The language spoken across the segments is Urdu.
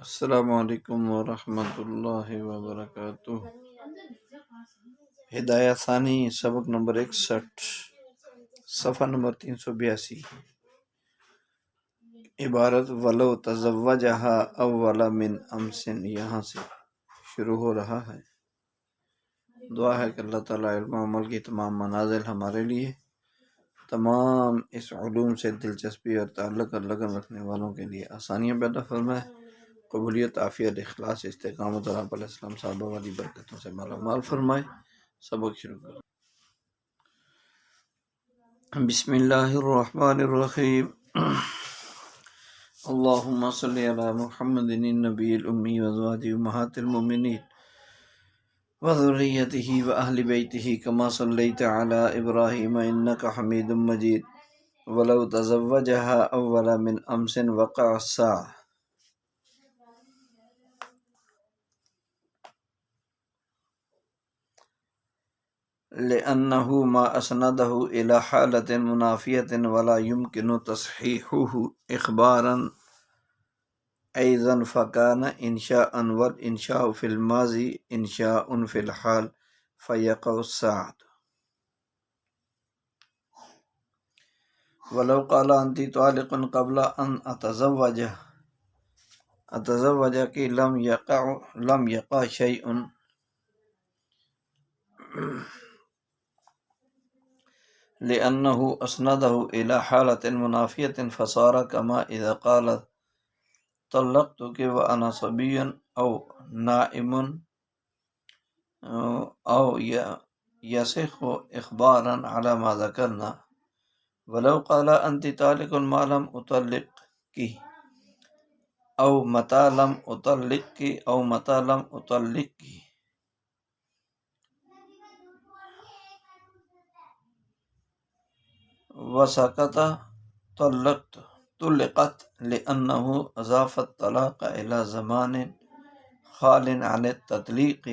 السلام علیکم ورحمۃ اللہ وبرکاتہ۔ ہدایہ ثانی سبق نمبر 61، صفحہ نمبر 382۔ عبارت ولو تزوجہا اول من امس یہاں سے شروع ہو رہا ہے۔ دعا ہے کہ اللہ تعالیٰ علم و عمل کی تمام منازل ہمارے لیے، تمام اس علوم سے دلچسپی اور تعلق اور لگن رکھنے والوں کے لیے آسانیاں پیدا فرمائے، قبولیت، عافیت، اخلاص، استقامت اور آپ علیہ السلام صحابہ والی برکتوں سے مالا مال فرمائے۔ سبق شروع کرو۔ بسم اللہ الرحمن الرحیم۔ اللہم صلی علی محمد النبی الامی وازواجہ امہات المؤمنین وذریتہ واہل بیتہ کما صلیت علی ابراہیم انک حمید مجید۔ ولو تزوجہا اول من امس وقع الساعہ۔ لأنه ما أسنده إلى حالة منافية ولا يمكن تصحيحه إخبارا أيضا فكان إنشاء، والإنشاء في الماضي إنشاء في الحال فيقع الساعة۔ ولو قال أنت طالق قبل أن أتزوجك لم يقع شيء، لأنه أسنده إلى حالة منافية فصار كما إذا قال طلقتك وأنا صبي أو نائم أو يصح إخبارا على ما ذكرنا۔ ولو قال أنت طالق ما لم أطلقك أو متى لم أطلقك أو متى لم أطلقك وسكت طلقت، لأنه أضاف الطلاق إلى زمان خال عن التطليق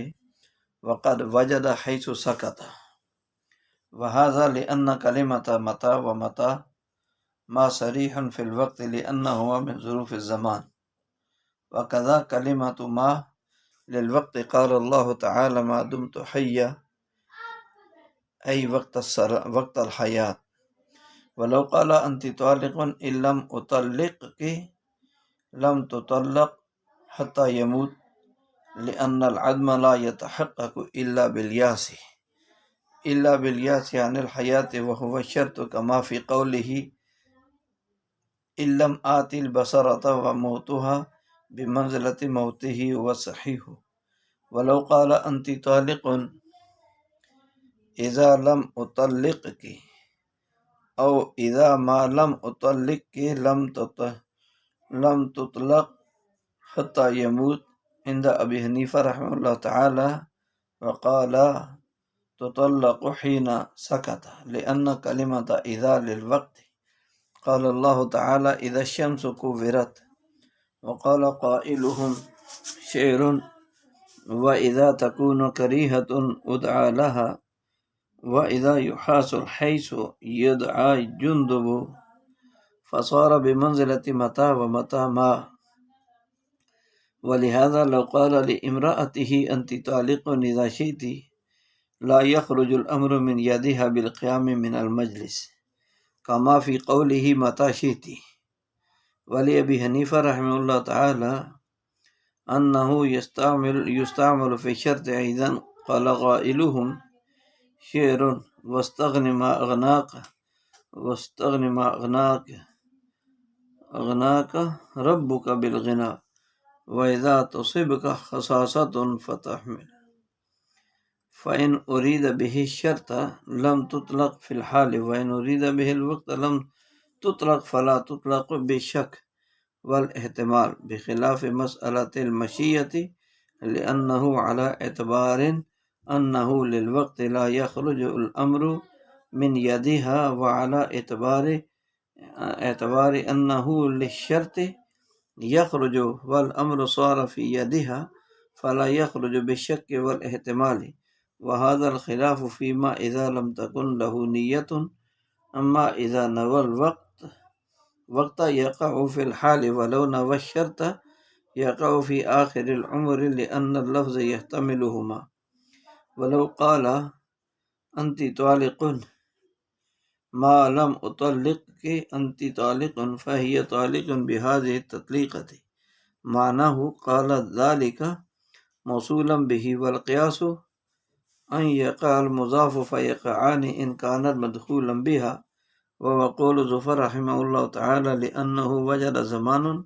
وقد وجد حيث سكت، وهذا لأن كلمة متى ومتى ما صريح في الوقت لأنه من ظروف الزمان، وكذا كلمة ما للوقت قال الله تعالى ما دمت حيا أي وقت الحياة۔ ولو قال أنت طالق إن لم أطلقك لم تطلق حتى يموت، لأن العدم لا يتحقق إلا بالياس عن الحياة وهو الشرط، كما في قوله إن لم آتي البصرة وموتها بمنزلة موته وصحيح۔ ولو قال أنت طالق إذا لم أطلقك أو إذا ما لم أطلقك لم تطلق حتى يموت عند أبي حنيفة رحمه الله تعالى، وقال تطلق حين سكت، لأن كلمة إذا للوقت قال الله تعالى إذا الشمس كورت، وقال قائلهم شعر وإذا تكون كريهة أدعى لها، وإذا يحاس الحيث يدعى جندب، فصار بمنزلة متى ومتى ما۔ ولهذا لو قال لامرأته أنت طالق إذا شئت لا يخرج الأمر من يدها بالقيام من المجلس، كما في قوله متى شئت۔ ولأبي حنيفة رحمه الله تعالى أنه يستعمل في الشرط أيضا، قال قائلهم شعر واستغن ما أغناك ربك بالغنى، وإذا تصبك خصاصة فتحمل، فإن أريد به الشرط لم تطلق في الحال، وإن أريد به الوقت لم تطلق، فلا تطلق بالشك والاحتمال، بخلاف مسألة المشيئة، لأنه على اعتبار أنه للوقت لا يخرج الأمر من يدها، وعلى اعتبار أنه للشرط يخرج والأمر صار في يدها فلا يخرج بالشك والاحتمال، وهذا الخلاف فيما إذا لم تكن له نية، أما إذا نوى الوقت يقع في الحال ولو نوى الشرط يقع في آخر العمر لأن اللفظ يحتملهما ولو قال أنت طالق ما لم أطلقك أنت طالق فهي طالق بهذه التطليقة معناه قال ذلك موصولا به والقياس أن يقع المضاف فيقعان إن كانت مدخولا بها وقول ظفر رحمه الله تعالى لأنه وجد زمان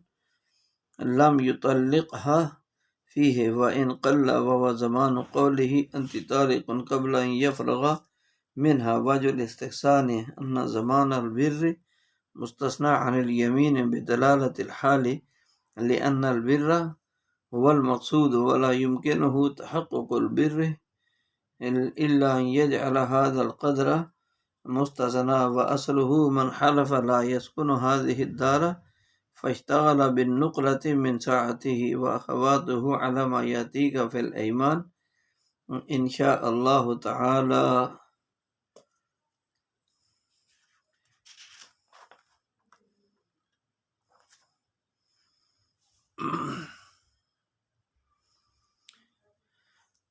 لم يطلقها فيه وإن قل وهو زمان قوله أنت طالق قبل أن يفرغ منها وجه الاستحسان أن زمان البر مستثنى عن اليمين بدلالة الحال لأن البر هو المقصود ولا يمكنه تحقق البر إلا أن يجعل هذا القدر مستثنى وأصله من حلف لا يسكن هذه الدار فاشتغل بالنقلة من ساعته وأخواته على ما يأتيك في الأيمان إن شاء الله تعالى.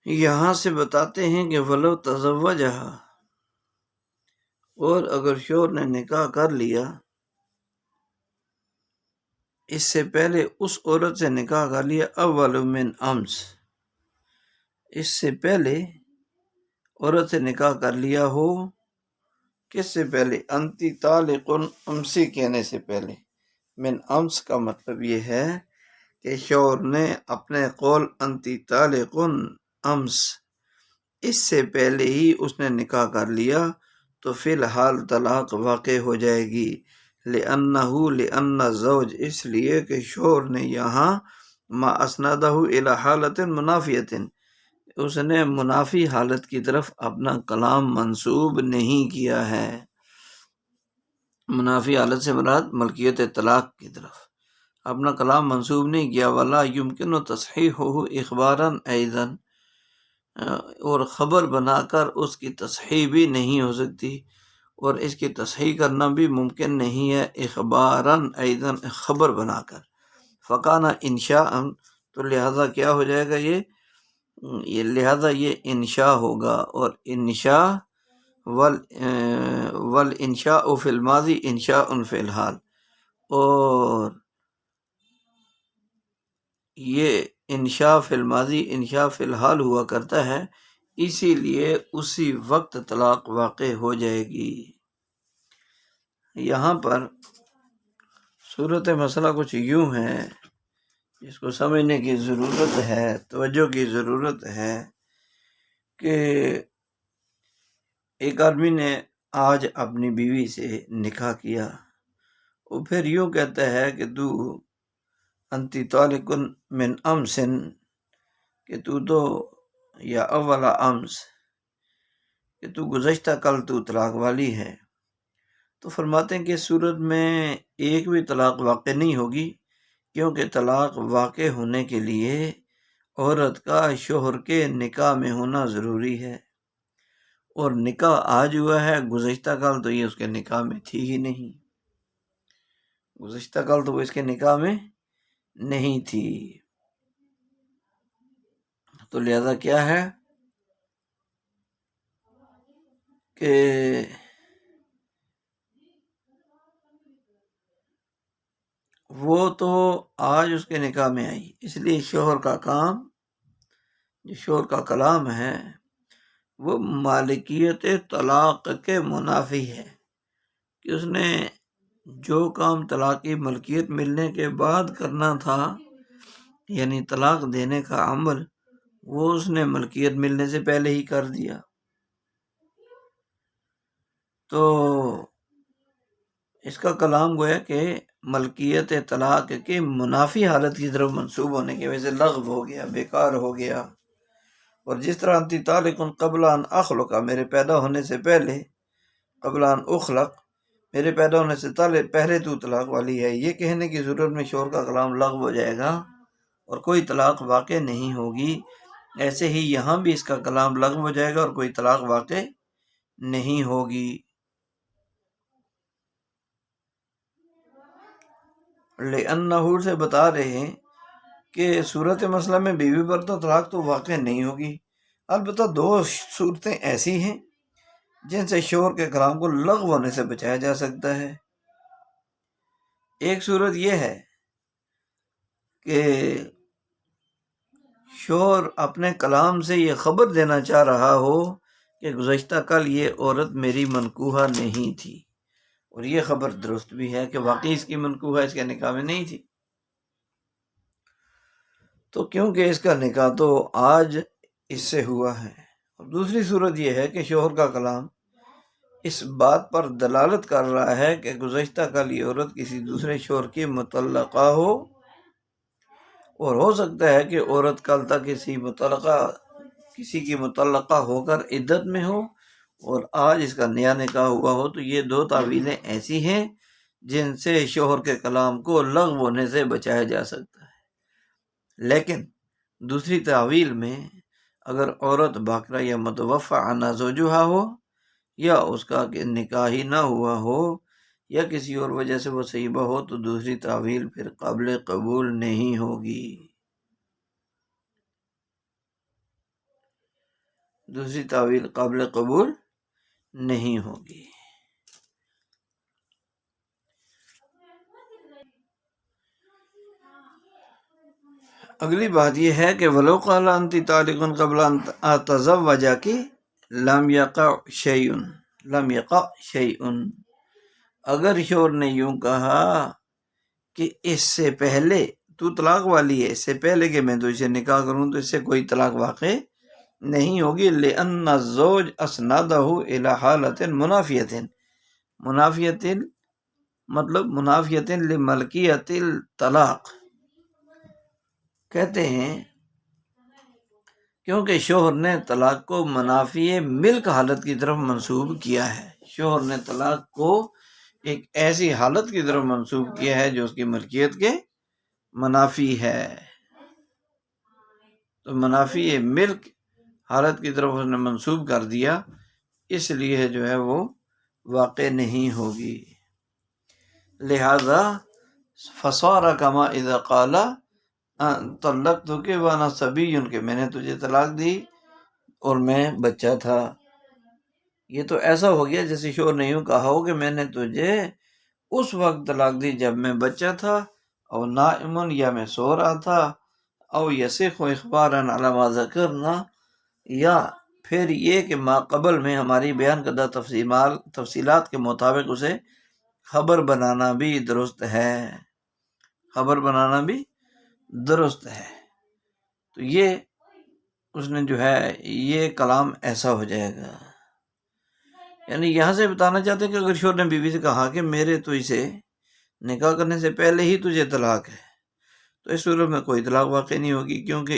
یہاں سے بتاتے ہیں کہ ولو تزوجہا، اور اگر شوہر نے نکاح کر لیا اس سے پہلے، اس عورت سے نکاح کر لیا اول من امس، اس سے پہلے عورت سے نکاح کر لیا ہو، کس سے پہلے؟ انتی طالقن، امسی کہنے سے پہلے. من امس کا مطلب یہ ہے کہ شوہر نے اپنے قول انتی طالقن امس، اس سے پہلے ہی اس نے نکاح کر لیا تو فی الحال طلاق واقع ہو جائے گی. لأن الزوج، اس لیے کہ شوہر نے یہاں ما اسندہ الی حالت منافیت، اس نے منافی حالت کی طرف اپنا کلام منسوب نہیں کیا ہے. منافی حالت سے مراد ملکیت طلاق کی طرف اپنا کلام منسوب نہیں کیا. ولا یمکن تصحیحہ اخبارا ایضا، اور خبر بنا کر اس کی تصحیح بھی نہیں ہو سکتی، اور اس کی تصحیح کرنا بھی ممکن نہیں ہے اخباراً ایضاً، خبر بنا کر. فکانا انشاء، تو لہذا کیا ہو جائے گا؟ لہذا یہ انشاء ہوگا، اور انشاء والانشاء فی الماضی انشاء فی الحال، اور یہ انشاء فی الماضی انشاء فی الحال ہوا کرتا ہے، اسی لیے اسی وقت طلاق واقع ہو جائے گی. یہاں پر صورت مسئلہ کچھ یوں ہے جس کو سمجھنے کی ضرورت ہے، توجہ کی ضرورت ہے، کہ ایک آدمی نے آج اپنی بیوی سے نکاح کیا، وہ پھر یوں کہتا ہے کہ تو انتی طالق من امس، کہ تو یا اولا امس، کہ تو گزشتہ کل تو طلاق والی ہے. تو فرماتے ہیں کہ اس صورت میں ایک بھی طلاق واقع نہیں ہوگی، کیونکہ طلاق واقع ہونے کے لیے عورت کا شوہر کے نکاح میں ہونا ضروری ہے، اور نکاح آج ہوا ہے، گزشتہ کل تو یہ اس کے نکاح میں تھی ہی نہیں، گزشتہ کل تو وہ اس کے نکاح میں نہیں تھی. تو لہذا کیا ہے کہ وہ تو آج اس کے نکاح میں آئی، اس لیے شوہر کا کام، جو شوہر کا کلام ہے وہ مالکیت طلاق کے منافی ہے، کہ اس نے جو کام طلاق کی ملکیت ملنے کے بعد کرنا تھا، یعنی طلاق دینے کا عمل، وہ اس نے ملکیت ملنے سے پہلے ہی کر دیا. تو اس کا کلام گویا کہ ملکیت طلاق کی منافی حالت کی طرف منسوب ہونے کی وجہ سے لغو ہو گیا، بیکار ہو گیا. اور جس طرح انتی طالق قبل ان اخلق، میرے پیدا ہونے سے پہلے، قبل ان اخلق، میرے پیدا ہونے سے پہلے تو طلاق والی ہے، یہ کہنے کی ضرورت میں شوہر کا کلام لغو ہو جائے گا اور کوئی طلاق واقع نہیں ہوگی. ایسے ہی یہاں بھی اس کا کلام لغو ہو جائے گا اور کوئی طلاق واقع نہیں ہوگی. لأنہ سے بتا رہے ہیں کہ صورت مسئلہ میں بیوی پر تو طلاق تو واقع نہیں ہوگی، البتہ دو صورتیں ایسی ہیں جن سے شوہر کے کلام کو لغو ہونے سے بچایا جا سکتا ہے۔ ایک صورت یہ ہے کہ شوہر اپنے کلام سے یہ خبر دینا چاہ رہا ہو کہ گزشتہ کل یہ عورت میری منکوحہ نہیں تھی، اور یہ خبر درست بھی ہے کہ واقعی اس کی منکوحہ اس کے نکاح میں نہیں تھی، تو کیونکہ اس کا نکاح تو آج اس سے ہوا ہے۔ اور دوسری صورت یہ ہے کہ شوہر کا کلام اس بات پر دلالت کر رہا ہے کہ گزشتہ کل یہ عورت کسی دوسرے شوہر کی مطلقہ ہو، اور ہو سکتا ہے کہ عورت کل تک کسی کی مطلقہ ہو کر عدت میں ہو اور آج اس کا نیا نکاح ہوا ہو، تو یہ دو تعویلیں ایسی ہیں جن سے شوہر کے کلام کو لغو ہونے سے بچایا جا سکتا ہے۔ لیکن دوسری تعویل میں اگر عورت باقرہ یا متوفی عنہا زوجہا ہو، یا اس کا نکاح ہی نہ ہوا ہو، یا کسی اور وجہ سے وہ صحیبہ ہو، تو دوسری تعویل پھر قابل قبول نہیں ہوگی، دوسری تعویل قابل قبول نہیں ہوگی۔ اگلی بات یہ ہے کہ ولو قال انت طالق قبل ان اتزوجک لم یقع شیء، اگر شوہر نے یوں کہا کہ اس سے پہلے تو طلاق والی ہے، اس سے پہلے کہ میں تو اسے نکاح کروں تو اس سے کوئی طلاق واقع نہیں ہوگی، لأن الزوج اسندہ الی حالۃ منافیۃ مطلب منافیۃ لملکیت الطلاق، کہتے ہیں کیونکہ شوہر نے طلاق کو منافی ملک حالت کی طرف منسوب کیا ہے، شوہر نے طلاق کو ایک ایسی حالت کی طرف منسوب کیا ہے جو اس کی ملکیت کے منافی ہے، تو منافی ملک حالت کی طرف اس نے منسوب کر دیا، اس لیے جو ہے وہ واقع نہیں ہوگی۔ لہذا فصار کما اذا قال طلقتک وانا صبی، کہ میں نے تجھے طلاق دی اور میں بچہ تھا، یہ تو ایسا ہو گیا جیسے شوہر نے یوں کہا ہو کہ میں نے تجھے اس وقت طلاق دی جب میں بچہ تھا، او نائم، یا میں سو رہا تھا، او یصح اخبارا علی ما ذکرنا، یا پھر یہ کہ ما قبل میں ہماری بیان کردہ تفصیلات کے مطابق اسے خبر بنانا بھی درست ہے، خبر بنانا بھی درست ہے، تو یہ اس نے جو ہے یہ کلام ایسا ہو جائے گا۔ یعنی یہاں سے بتانا چاہتے ہیں کہ اگر شوہر نے بیوی سے کہا کہ میرے تو اسے نکاح کرنے سے پہلے ہی تجھے طلاق ہے، تو اس صورت میں کوئی طلاق واقع نہیں ہوگی، کیونکہ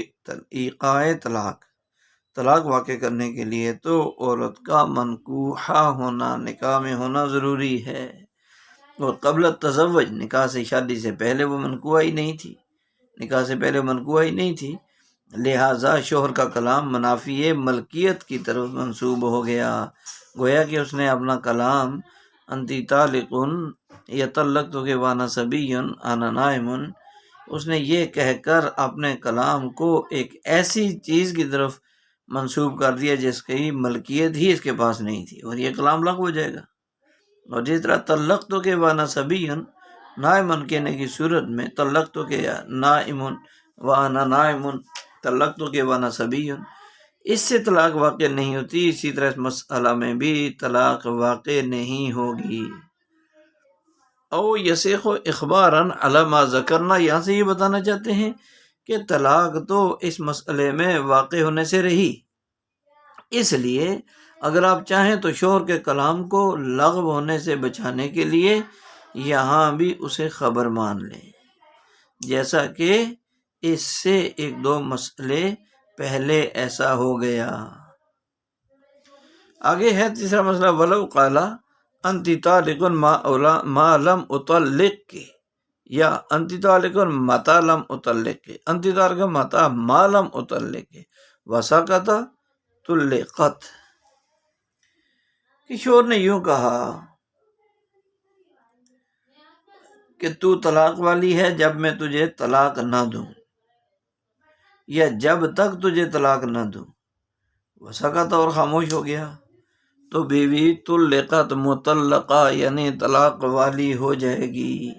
ایقاع طلاق واقع کرنے کے لیے تو عورت کا منکوحہ ہونا، نکاح میں ہونا ضروری ہے، اور قبل التزوج، نکاح سے شادی سے پہلے وہ منکوحہ ہی نہیں تھی، نکاح سے پہلے منکوحہ ہی نہیں تھی، لہٰذا شوہر کا کلام منافی ملکیت کی طرف منسوب ہو گیا، گویا کہ اس نے اپنا کلام انتی طالق یا طلقتک وانا صبی انا نائم، اس نے یہ کہہ کر اپنے کلام کو ایک ایسی چیز کی طرف منسوب کر دیا جس کی ملکیت ہی اس کے پاس نہیں تھی، اور یہ کلام لغو ہو جائے گا۔ اور جس طرح طلقتک وانا صبی نائم کہنے کی صورت میں طلقتک نائم وانا نائم طلقتک وانا صبی، اس سے طلاق واقع نہیں ہوتی، اسی طرح اس مسئلہ میں بھی طلاق واقع نہیں ہوگی۔ او یصح اخبارا علی ما ذکرنا، یہاں سے یہ بتانا چاہتے ہیں کہ طلاق تو اس مسئلے میں واقع ہونے سے رہی، اس لیے اگر آپ چاہیں تو شوہر کے کلام کو لغو ہونے سے بچانے کے لیے یہاں بھی اسے خبر مان لیں، جیسا کہ اس سے ایک دو مسئلے پہلے ایسا ہو گیا۔ آگے ہے تیسرا مسئلہ، ولو قال انت طالق ما لم اطلق، یا انت طالق متی لم اطلق، انت طالق متی ما لم اطلق وسقط طلقت، کہ شوہر نے یوں کہا کہ تو طلاق والی ہے جب میں تجھے طلاق نہ دوں، یا جب تک تجھے طلاق نہ دوں، وسکت اور خاموش ہو گیا، تو بیوی طلقت مطلقہ یعنی طلاق والی ہو جائے گی،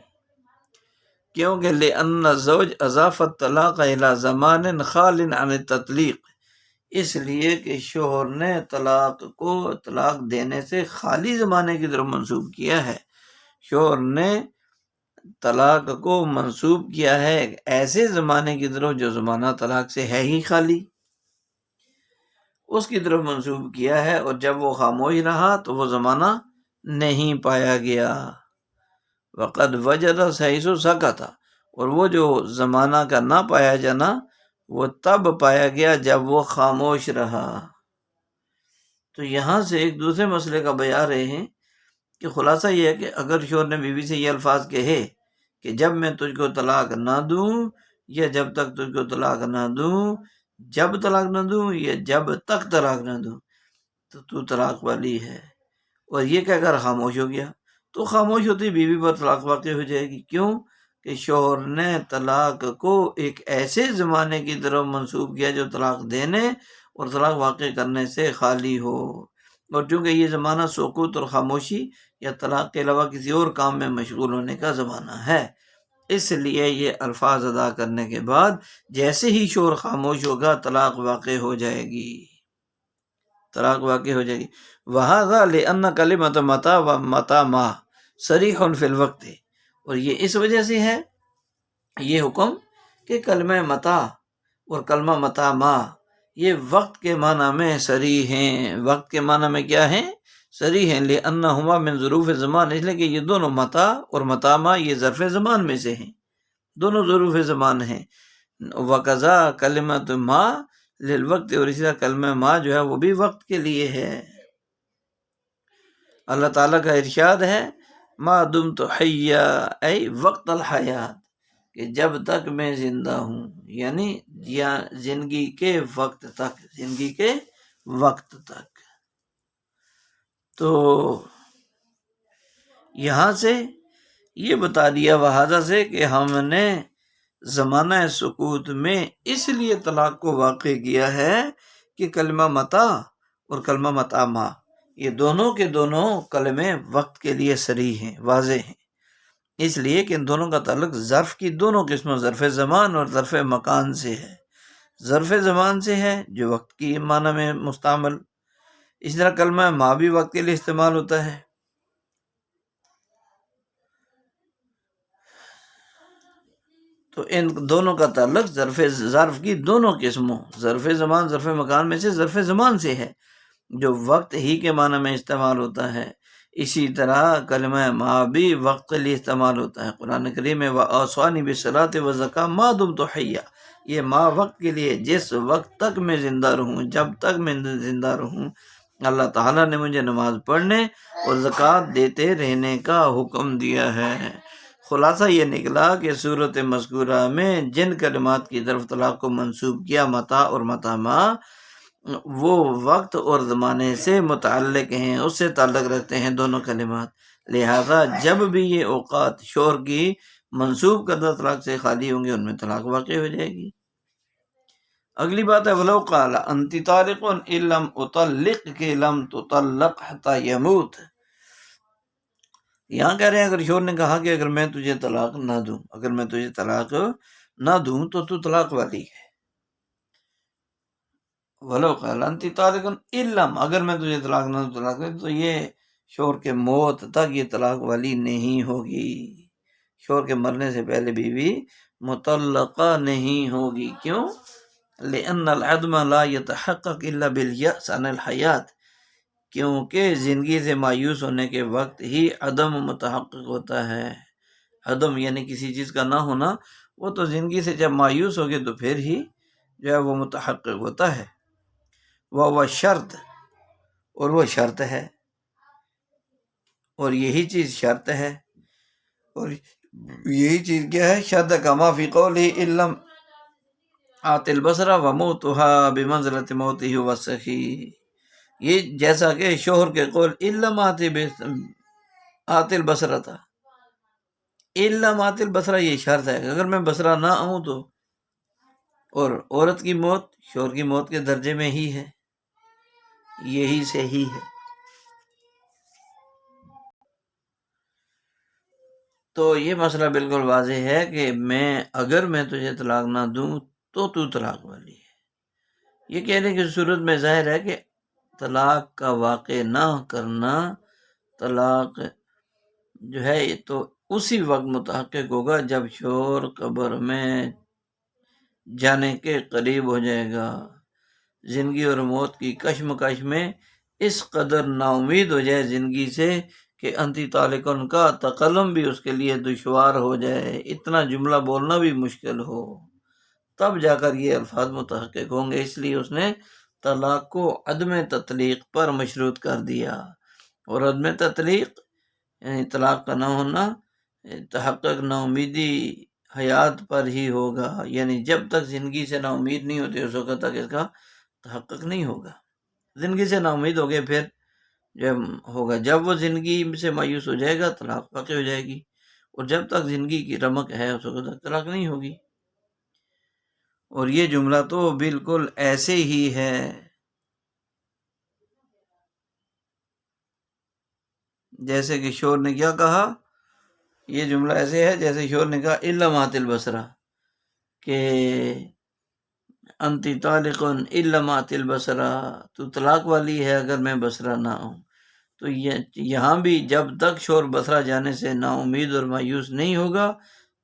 کیونکہ لأن الزوج اضاف الطلاق الى زمان خال عن التطلیق، اس لیے کہ شوہر نے طلاق کو طلاق دینے سے خالی زمانے کی طرف منسوب کیا ہے، شوہر نے طلاق کو منسوب کیا ہے ایسے زمانے کی طرف جو زمانہ طلاق سے ہے ہی خالی، اس کی طرف منسوب کیا ہے، اور جب وہ خاموش رہا تو وہ زمانہ نہیں پایا گیا۔ وقد وجد حیث سکت، اور وہ جو زمانہ کا نہ پایا جانا وہ تب پایا گیا جب وہ خاموش رہا۔ تو یہاں سے ایک دوسرے مسئلے کا بیان رہے ہیں کہ خلاصہ یہ ہے کہ اگر شوہر نے بیوی سے یہ الفاظ کہے کہ جب میں تجھ کو طلاق نہ دوں، یا جب تک تجھ کو طلاق نہ دوں، جب طلاق نہ دوں یا جب تک طلاق نہ دوں، تو تو طلاق والی ہے، اور یہ کہہ کر خاموش ہو گیا، تو خاموش ہوتی بیوی پر طلاق واقع ہو جائے گی۔ کیوں کہ شوہر نے طلاق کو ایک ایسے زمانے کی طرف منسوب کیا جو طلاق دینے اور طلاق واقع کرنے سے خالی ہو، اور چونکہ یہ زمانہ سکوت اور خاموشی یا طلاق کے علاوہ کسی اور کام میں مشغول ہونے کا زمانہ ہے، اس لیے یہ الفاظ ادا کرنے کے بعد جیسے ہی شوہر خاموش ہوگا طلاق واقع ہو جائے گی، طلاق واقع ہو جائے گی۔ وَهَذَا لِأَنَّ كَلِمَةَ مَتَى وَمَتَى مَا صریح فی الوقت، اور یہ اس وجہ سے ہے یہ حکم کہ کلمہ متا اور کلمہ متا ما یہ وقت کے معنی میں صریح ہیں، وقت کے معنی میں کیا ہیں؟ صریح ہیں، لِأَنَّهُمَا مِن ظروف زمان، اس لیے کہ یہ دونوں متا اور متا ما یہ ظرف زمان میں سے ہیں، دونوں ظروف زمان ہیں۔ وَقَضَا کلمۃ ما للوقت، اور اسی طرح کلمہ ما جو ہے وہ بھی وقت کے لیے ہے۔ اللہ تعالیٰ کا ارشاد ہے ما دمت حیا، اے وقت الحیات، کہ جب تک میں زندہ ہوں، یعنی زندگی کے وقت تک، زندگی کے وقت تک۔ تو یہاں سے یہ بتا دیا وہذا سے کہ ہم نے زمانہ سکوت میں اس لیے طلاق کو واقع کیا ہے کہ کلمہ متا اور کلمہ متا ما یہ دونوں کے دونوں کلمے وقت کے لیے صریح ہیں، واضح ہیں، اس لیے کہ ان دونوں کا تعلق ظرف کی دونوں قسموں، ظرف زمان اور ظرف مکان سے ہے۔ ظرف زمان سے ہے جو وقت کی معنی میں مستعمل، اس طرح کلمہ ما بھی وقت کے لیے استعمال ہوتا ہے۔ تو ان دونوں کا تعلق ظرف کی دونوں قسموں، ظرف زمان ظرف مکان میں سے ظرف زمان سے ہے جو وقت ہی کے معنی میں استعمال ہوتا ہے۔ اسی طرح کلمہ ما بھی وقت کے لیے استعمال ہوتا ہے۔ قرآن کریم میں وَأَوْصَانِي بِالصَّلَاةِ وَالزَّكَاةِ مَا دُمْتُ حَيًّا، یہ ما وقت کے لیے، جس وقت تک میں زندہ رہوں، جب تک میں زندہ رہوں اللہ تعالیٰ نے مجھے نماز پڑھنے اور زکوٰۃ دیتے رہنے کا حکم دیا ہے۔ خلاصہ یہ نکلا کہ صورت مذکورہ میں جن کلمات کی طرف طلاق کو منسوب کیا متا اور متا ما، وہ وقت اور زمانے سے متعلق ہیں، اس سے تعلق رکھتے ہیں دونوں کلمات، لہذا جب بھی یہ اوقات شوہر کی منسوب کردہ طلاق سے خالی ہوں گے ان میں طلاق واقع ہو جائے گی۔ اگلی بات ہے وَلَوْ قَالَ أَنْتِ طَالِقٌ إِن لَمْ أُطَلِّقْكِ لَمْ تُطَلَّقْ حَتَّى يَمُوتَ، یہاں کہہ رہے ہیں اگر شوہر نے کہا کہ اگر میں تجھے طلاق نہ دوں، اگر میں تجھے طلاق نہ دوں تو طلاق والی ہے۔ وَلَوْ قَالَ أَنْتِ طَالِقٌ إِن لَمْ، اگر میں تجھے طلاق نہ دوں طلاق تو یہ شوہر کے موت تک یہ طلاق والی نہیں ہوگی، شوہر کے مرنے سے پہلے بیوی مطلقہ نہیں ہوگی۔ کیوں؟ لأن العدم لا يتحقق الا باليأس عن الحیات، کیونکہ زندگی سے مایوس ہونے کے وقت ہی عدم متحقق ہوتا ہے۔ عدم یعنی کسی چیز کا نہ ہونا، وہ تو زندگی سے جب مایوس ہوگے تو پھر ہی جو ہے وہ متحقق ہوتا ہے۔ وہ شرط، اور وہ شرط ہے، اور یہی چیز شرط ہے، اور یہی چیز کیا ہے؟ شرط کما فی قولہ ان لم آت البصر وموتها بمنزلۃ موتہ وسخی، یہ جیسا کہ شوہر کے قول ان لم آت البصر تھا، ان لم آت البصر یہ شرط ہے، اگر میں بصرہ نہ آؤں تو اور عورت کی موت شوہر کی موت کے درجے میں ہی ہے، یہی صحیح ہے۔ تو یہ مسئلہ بالکل واضح ہے کہ اگر میں تجھے طلاق نہ دوں تو طلاق والی ہے۔ یہ کہنے کی صورت میں ظاہر ہے کہ طلاق کا واقع نہ کرنا، طلاق جو ہے تو اسی وقت متحقق ہوگا جب شوہر قبر میں جانے کے قریب ہو جائے گا، زندگی اور موت کی کشمکش میں اس قدر نا امید ہو جائے زندگی سے کہ انتی طالقن کا تکلم بھی اس کے لیے دشوار ہو جائے، اتنا جملہ بولنا بھی مشکل ہو، تب جا کر یہ الفاظ متحقق ہوں گے۔ اس لیے اس نے طلاق کو عدم تطلیق پر مشروط کر دیا، اور عدم تطلیق یعنی طلاق کا نہ ہونا تحقق نا امیدی حیات پر ہی ہوگا، یعنی جب تک زندگی سے نا امید نہیں ہوتی اس وقت تک اس کا تحقق نہیں ہوگا۔ زندگی سے نا امید ہو گئے پھر جب ہوگا، جب وہ زندگی سے مایوس ہو جائے گا طلاق واقع ہو جائے گی، اور جب تک زندگی کی رمق ہے اس وقت تک طلاق نہیں ہوگی۔ اور یہ جملہ تو بالکل ایسے ہی ہے جیسے کہ شور نے کیا کہا، یہ جملہ ایسے ہے جیسے شور نے کہا الا مات البصرہ، کہ انتی طالق الا مات البصرہ، تو طلاق والی ہے اگر میں بصرہ نہ ہوں۔ تو یہاں بھی جب تک شور بصرہ جانے سے نا امید اور مایوس نہیں ہوگا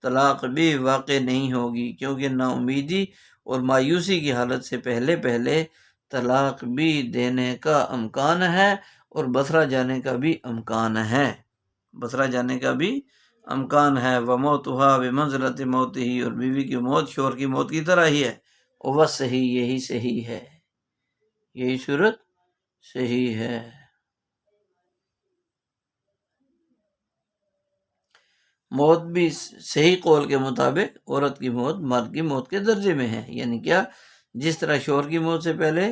طلاق بھی واقع نہیں ہوگی، کیونکہ نا امیدی اور مایوسی کی حالت سے پہلے طلاق بھی دینے کا امکان ہے، اور بصرہ جانے کا بھی امکان ہے، بصرہ جانے کا بھی امکان ہے۔ وَمَوْتُهَا بِمَنْزِلَةِ مَوْتِهِ، اور بیوی کی موت شوہر کی موت کی طرح ہی ہے۔ وہ صحیح، یہی صحیح ہے، یہی صورت صحیح ہے۔ موت بھی صحیح قول کے مطابق عورت کی موت مرد کی موت کے درجے میں ہے، یعنی کیا، جس طرح شوہر کی موت سے پہلے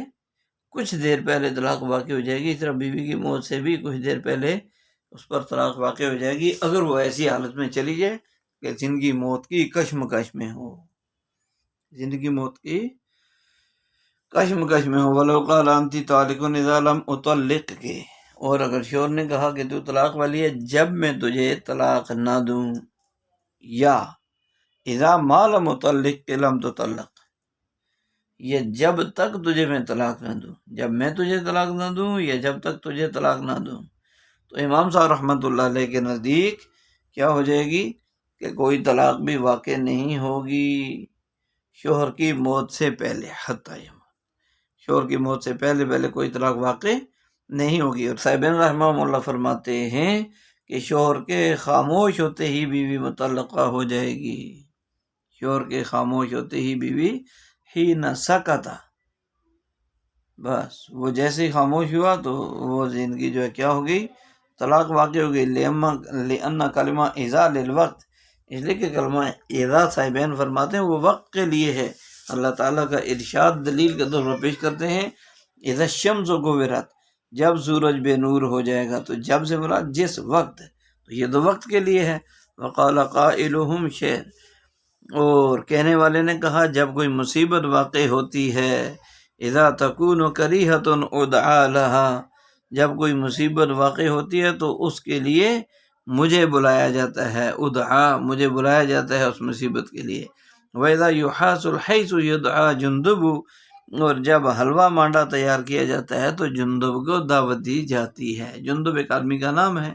کچھ دیر پہلے طلاق واقع ہو جائے گی، اس طرح بیوی کی موت سے بھی کچھ دیر پہلے اس پر طلاق واقع ہو جائے گی، اگر وہ ایسی حالت میں چلی جائے کہ زندگی موت کی کشمکش میں ہو، زندگی موت کی کشمکش میں ہو۔ وَلَوْ قَالَ أَنْتِ طَالِقٌ إِذَا لَمْ أُطَلِّقْكِ، اور اگر شوہر نے کہا کہ تو طلاق والی ہے جب میں تجھے طلاق نہ دوں، یا اذا ما لم اطلق لم تطلق، یہ جب تک تجھے میں طلاق نہ دوں، جب میں تجھے طلاق نہ دوں یا جب تک تجھے طلاق نہ دوں، تو امام صاحب رحمۃ اللہ علیہ کے نزدیک کیا ہو جائے گی کہ کوئی طلاق بھی واقع نہیں ہوگی شوہر کی موت سے پہلے، حتیٰ شوہر کی موت سے پہلے کوئی طلاق واقع نہیں ہوگی۔ اور صاحبین رحمہ اللہ فرماتے ہیں کہ شوہر کے خاموش ہوتے ہی بیوی مطلقہ ہو جائے گی، شوہر کے خاموش ہوتے ہی بیوی ہی نہ سکتا، بس وہ جیسے ہی خاموش ہوا تو وہ زندگی جو ہے کیا ہو گئی، طلاق واقع ہو گئی۔ لأن کلمہ اذا للوقت، اس لیے کہ کلمہ اذا صاحبین فرماتے ہیں وہ وقت کے لیے ہے۔ اللہ تعالیٰ کا ارشاد دلیل کے طور پر پیش کرتے ہیں، اذا الشمس کورت، جب سورج بے نور ہو جائے گا، تو جب سے مراد جس وقت، تو یہ تو وقت کے لیے ہے۔ وقال قائلهم شعر، اور کہنے والے نے کہا جب کوئی مصیبت واقع ہوتی ہے، اذا تکون کریہۃ ادعا لہا، جب کوئی مصیبت واقع ہوتی ہے تو اس کے لیے مجھے بلایا جاتا ہے، ادعا مجھے بلایا جاتا ہے اس مصیبت کے لیے۔ وَإِذَا يُحَاسُ الْحَيْسُ يُدْعَى جُنْدُبُ، اور جب حلوہ مانڈا تیار کیا جاتا ہے تو جندب کو دعوت دی جاتی ہے۔ جندب ایک آدمی کا نام ہے۔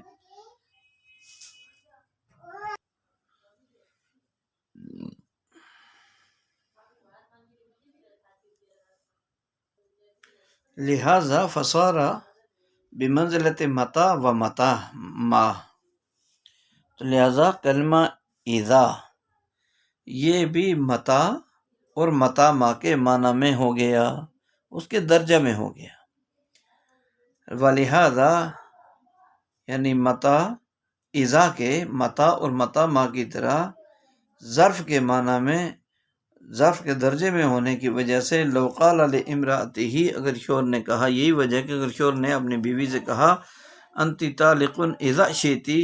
لہذا فصار بمنزلت متا و متا ما، تو لہذا کلمہ اذا یہ بھی متا اور متا ما کے معنی میں ہو گیا، اس کے درجہ میں ہو گیا۔ ولہذا یعنی متا اذا کے متا اور متا ما کی طرح ظرف کے معنی میں، ظرف کے درجے میں ہونے کی وجہ سے لو قال لامرأتہ، اگر شوہر نے کہا، یہی وجہ کہ اگر شوہر نے اپنی بیوی سے کہا انتی طالق اذا شئتی،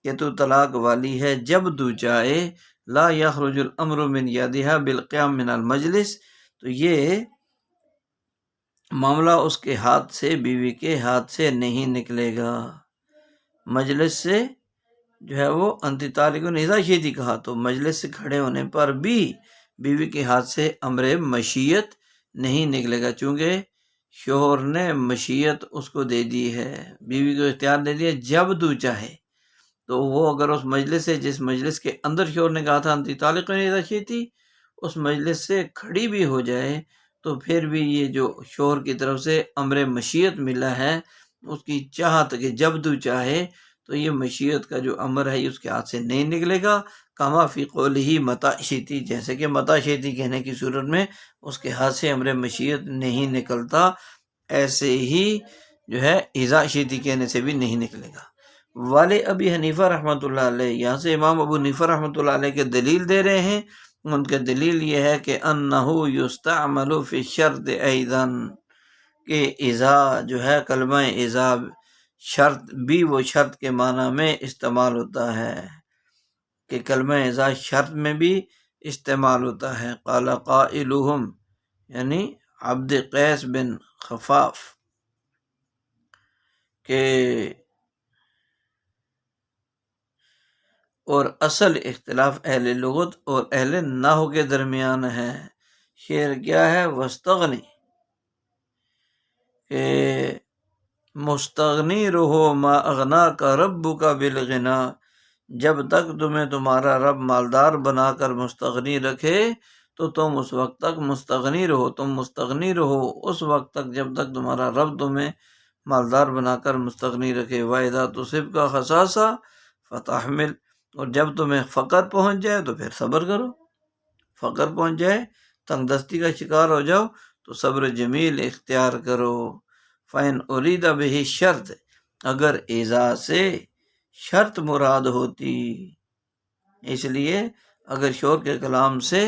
کہ تو طلاق والی ہے جب تو چاہے، لا یخرج الامر من یدہا بالقیام من المجلس، تو یہ معاملہ اس کے ہاتھ سے، بیوی کے ہاتھ سے نہیں نکلے گا، مجلس سے جو ہے وہ انتی طالق اذا شئتی کہا، تو مجلس سے کھڑے ہونے پر بھی بیوی کے ہاتھ سے امر مشیت نہیں نکلے گا، چونکہ شوہر نے مشیت اس کو دے دی ہے، بیوی کو اختیار دے دیا جب تو چاہے، تو وہ اگر اس مجلس سے، جس مجلس کے اندر شوہر نے کہا تھا انتی طالق اذا شئتی، اس مجلس سے کھڑی بھی ہو جائے تو پھر بھی یہ جو شوہر کی طرف سے امر مشیت ملا ہے، اس کی چاہت کہ جب تو چاہے، تو یہ مشیت کا جو امر ہے اس کے ہاتھ سے نہیں نکلے گا، کما فی قولہ متی شئتی، جیسے کہ متی شئتی کہنے کی صورت میں اس کے ہاتھ سے امر مشیت نہیں نکلتا، ایسے ہی جو ہے اذا شئتی کہنے سے بھی نہیں نکلے گا۔ والے ابی حنیفہ رحمۃ اللہ علیہ، یہاں سے امام ابو حنیفہ رحمۃ اللہ علیہ کے دلیل دے رہے ہیں، ان کے دلیل یہ ہے کہ انہ یستعمل فی الشرط ایضا، کہ اذا جو ہے کلمہ اذا شرط بھی وہ شرط کے معنی میں استعمال ہوتا ہے، کہ کلمہ اذا شرط میں بھی استعمال ہوتا ہے۔ قال قائلہم، یعنی عبد قیس بن خفاف، کہ اور اصل اختلاف اہل لغت اور اہل نحو کے درمیان ہے، شعر کیا ہے، وستغنی، کہ مستغنی رہو ما اغنا کا رب کا بالغنا، جب تک تمہیں تمہارا رب مالدار بنا کر مستغنی رکھے تو تم اس وقت تک مستغنی رہو، تم مستغنی رہو اس وقت تک جب تک تمہارا رب تمہیں مالدار بنا کر مستغنی رکھے۔ وَإِذَا تُصِبْكَ خَصَاصَةٌ فَتَحْمِلْ، اور جب تمہیں فقر پہنچ جائے تو پھر صبر کرو، فقر پہنچ جائے، تنگ دستی کا شکار ہو جاؤ تو صبر جمیل اختیار کرو۔ فَإِنْ أُرِيدَ بِهِ الشَّرْطُ، اگر اذا سے شرط مراد ہوتی، اس لیے اگر شوہر کے کلام سے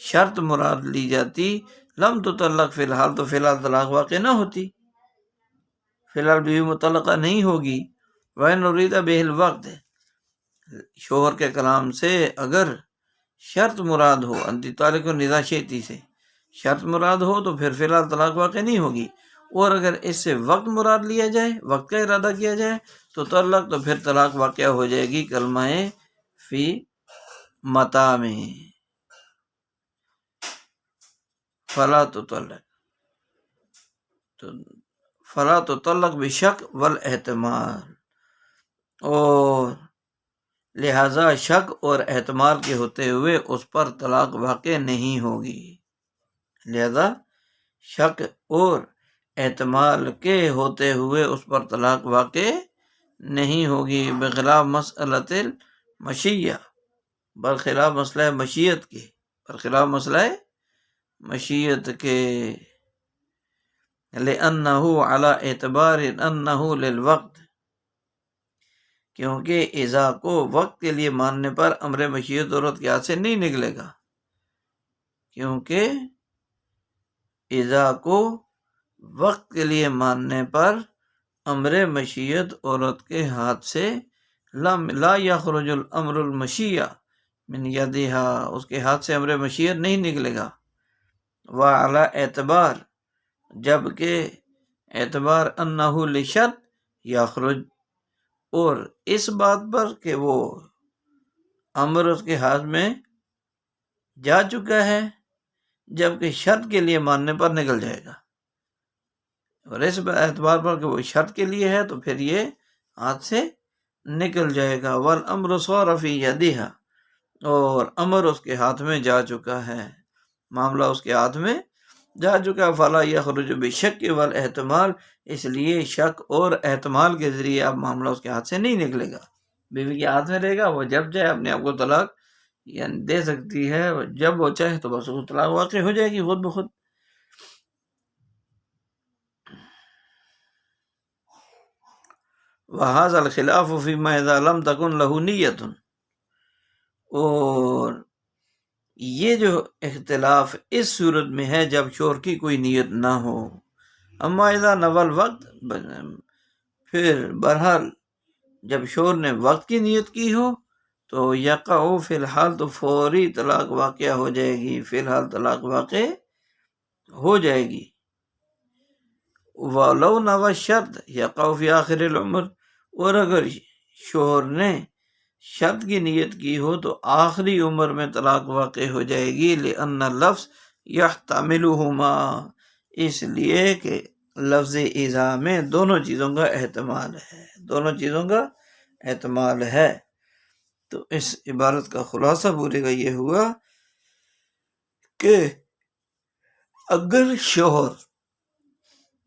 شرط مراد لی جاتی، لم تطلق، فی الحال تو فی الحال طلاق واقع نہ ہوتی، فی الحال بیوی مطلقہ نہیں ہوگی۔ وَإِنْ أُرِيدَ بِهِ الْوَقْتُ، شوہر کے کلام سے اگر شرط مراد ہو، انتی طالق اذا شئتی سے شرط مراد ہو تو پھر فی الحال طلاق واقع نہیں ہوگی، اور اگر اس سے وقت مراد لیا جائے، وقت کا ارادہ کیا جائے تو طلق، تو پھر طلاق واقع ہو جائے گی کلمہ فی متا میں، فلا تطلق، تو فلا تطلق بشک والاحتمال، اور لہذا شک اور احتمال کے ہوتے ہوئے اس پر طلاق واقع نہیں ہوگی، لہذا شک اور احتمال کے ہوتے ہوئے اس پر طلاق واقع نہیں ہوگی، بخلاف مسئلۃ المشیہ، برخلاف مسئلہ مشیت کے، برخلاف مسئلہ مشیت کے، لأنہ علی اعتبار انہ للوقت، کیونکہ اذا کو وقت کے لیے ماننے پر امر مشیت عورت کے ہاتھ سے نہیں نکلے گا، کیونکہ اذا کو وقت کے لیے ماننے پر امر مشیت عورت کے ہاتھ سے لا یخرج الامر المشیہ من یدہا، اس کے ہاتھ سے امر مشیت نہیں نکلے گا، وعلی اعتبار، جبکہ اعتبار انہ لشرط یخرج، اور اس بات پر کہ وہ امر اس کے ہاتھ میں جا چکا ہے، جبکہ شرط کے لیے ماننے پر نکل جائے گا، اور اس اعتبار پر کہ وہ شرط کے لیے ہے تو پھر یہ ہاتھ سے نکل جائے گا۔ والامر صار فی یدہا، اور امر اس کے ہاتھ میں جا چکا ہے، معاملہ اس کے ہاتھ میں جا چکا، فلا یخرج بشک والاحتمال، اس لیے شک اور احتمال کے ذریعے اب معاملہ اس کے ہاتھ سے نہیں نکلے گا، بیوی کے ہاتھ میں رہے گا، وہ جب چاہے اپنے آپ کو طلاق یعنی دے سکتی ہے، جب وہ چاہے تو بس وہ طلاق واقع ہو جائے گی خود بخود۔ وَهَذَا الْخِلَافُ فِيمَا إِذَا لَمْ تَكُنْ لَهُ نِيَّةٌ، اور یہ جو اختلاف اس صورت میں ہے جب شوہر کی کوئی نیت نہ ہو، اما اذا نوى الوقت، پھر بہرحال جب شوہر نے وقت کی نیت کی ہو تو یقع فی الحال تو فوری طلاق واقع ہو جائے گی، فی الحال طلاق واقع ہو جائے گی۔ وَلَوْ نَوَى شرط یقع فی آخر العمر، اور اگر شوہر نے شرط کی نیت کی ہو تو آخری عمر میں طلاق واقع ہو جائے گی، لِأَنَّ اللفظ يحتملهما، اس لیے کہ لفظ اذا میں دونوں چیزوں کا احتمال ہے، دونوں چیزوں کا احتمال ہے۔ تو اس عبارت کا خلاصہ پورے کا یہ ہوا کہ اگر شوہر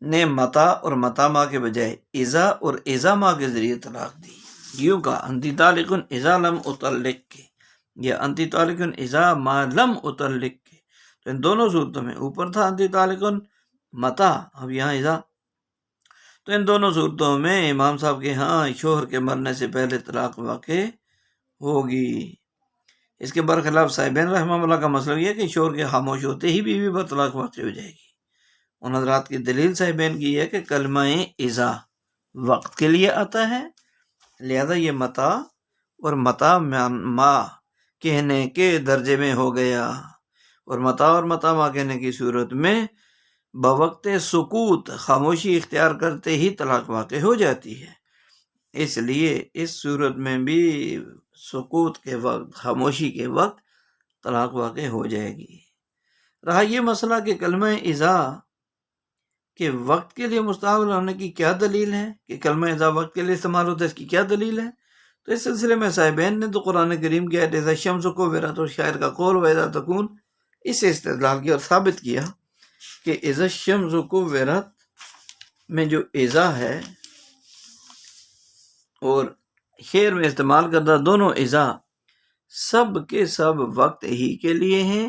نے متا اور متا ماں کے بجائے اذا اور اذا ماں کے ذریعے طلاق دی، یوں کہا انتی طالق اذا لم اطلق کے، یا انتی طالق اذا ما لم اطلق کے، تو ان دونوں صورتوں میں اوپر تھا انتی طالق متا، اب یہاں اذا، تو ان دونوں صورتوں میں امام صاحب کے ہاں شوہر کے مرنے سے پہلے طلاق واقع ہوگی۔ اس کے برخلاف صاحبین رحمہ اللہ کا مسئلہ یہ ہے کہ شوہر کے خاموش ہوتے ہی بیوی پر طلاق واقع ہو جائے گی۔ ان حضرات کی دلیل صاحبین کی ہے کہ کلمہ اذا وقت کے لیے آتا ہے، لہذا یہ متا اور متا ما کہنے کے درجے میں ہو گیا، اور متا ما کہنے کی صورت میں بوقت سکوت خاموشی اختیار کرتے ہی طلاق واقع ہو جاتی ہے، اس لیے اس صورت میں بھی سکوت کے وقت، خاموشی کے وقت طلاق واقع ہو جائے گی۔ رہا یہ مسئلہ کہ کلمہ اذا کہ وقت کے لیے مستعمل ہونے کی کیا دلیل ہے، کہ کلمہ اذا وقت کے لیے استعمال ہوتا ہے، اس کی کیا دلیل ہے؟ تو اس سلسلے میں صاحبین نے تو قرآن کریم کی آیت اذا الشمس کورت اور شاعر کا قول واذا تکون، اس سے استدلال کیا اور ثابت کیا کہ اذا الشمس کورت میں جو اذا ہے اور شعر میں استعمال کردہ دونوں اذا سب کے سب وقت ہی کے لیے ہیں،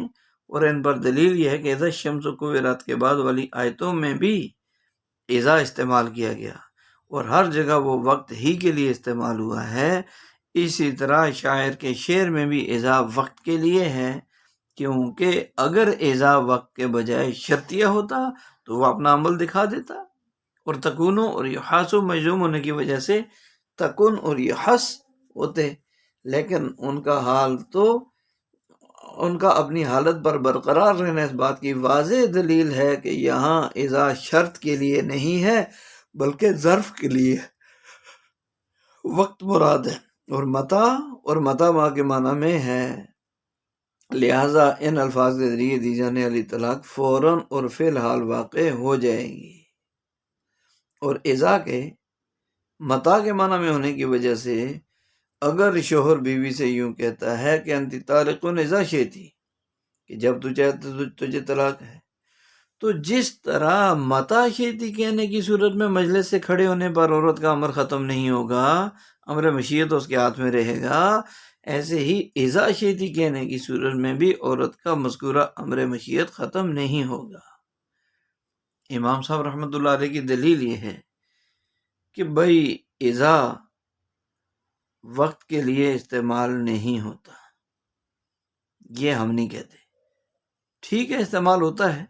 اور ان پر دلیل یہ ہے کہ اذا الشمس کورت کے بعد والی آیتوں میں بھی اذا استعمال کیا گیا اور ہر جگہ وہ وقت ہی کے لیے استعمال ہوا ہے۔ اسی طرح شاعر کے شعر میں بھی اذا وقت کے لیے ہے، کیونکہ اگر اذا وقت کے بجائے شرطیہ ہوتا تو وہ اپنا عمل دکھا دیتا، اور تکونو اور یحاسو مجزوم ہونے کی وجہ سے تکن اور یحس ہوتے، لیکن ان کا حال تو ان کا اپنی حالت پر برقرار رہنا اس بات کی واضح دلیل ہے کہ یہاں اذا شرط کے لیے نہیں ہے بلکہ ظرف کے لیے وقت مراد ہے، اور متا ماں کے معنی میں ہے، لہٰذا ان الفاظ کے ذریعے دی جانے والی طلاق فوراً اور فی الحال واقع ہو جائے گی، اور اذا کے متا کے معنی میں ہونے کی وجہ سے اگر شوہر بیوی سے یوں کہتا ہے کہ انتی طالق اذا شئتی، کہ جب تو چاہے تجھے طلاق ہے، تو جس طرح متا شئتی کہنے کی صورت میں مجلس سے کھڑے ہونے پر عورت کا امر ختم نہیں ہوگا، امر مشیت اس کے ہاتھ میں رہے گا، ایسے ہی اذا شئتی کہنے کی صورت میں بھی عورت کا مذکورہ امر مشیت ختم نہیں ہوگا۔ امام صاحب رحمۃ اللہ علیہ کی دلیل یہ ہے کہ بھائی اذا وقت کے لیے استعمال نہیں ہوتا، یہ ہم نہیں کہتے، ٹھیک ہے استعمال ہوتا ہے،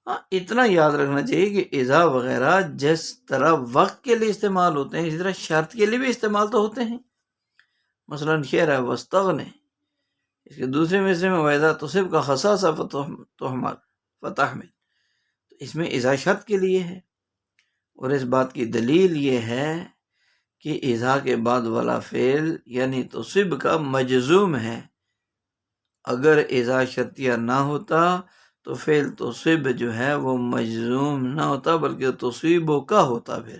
ہاں اتنا یاد رکھنا چاہیے کہ اذا وغیرہ جس طرح وقت کے لیے استعمال ہوتے ہیں اسی طرح شرط کے لیے بھی استعمال تو ہوتے ہیں۔ مثلا شعر ہے وَاسْتَغْنِ، اس کے دوسرے مصرے میں وَإِذَا تُصِبْكَ خَصَاصَةٌ فَتَحْمِلْ، تو اس میں اذا شرط کے لیے ہے، اور اس بات کی دلیل یہ ہے کہ اذا کے بعد والا فعل یعنی تصب کا مجزوم ہے، اگر اذا شرطیہ نہ ہوتا تو فعل تصب جو ہے وہ مجزوم نہ ہوتا بلکہ تصیب کا ہوتا۔ پھر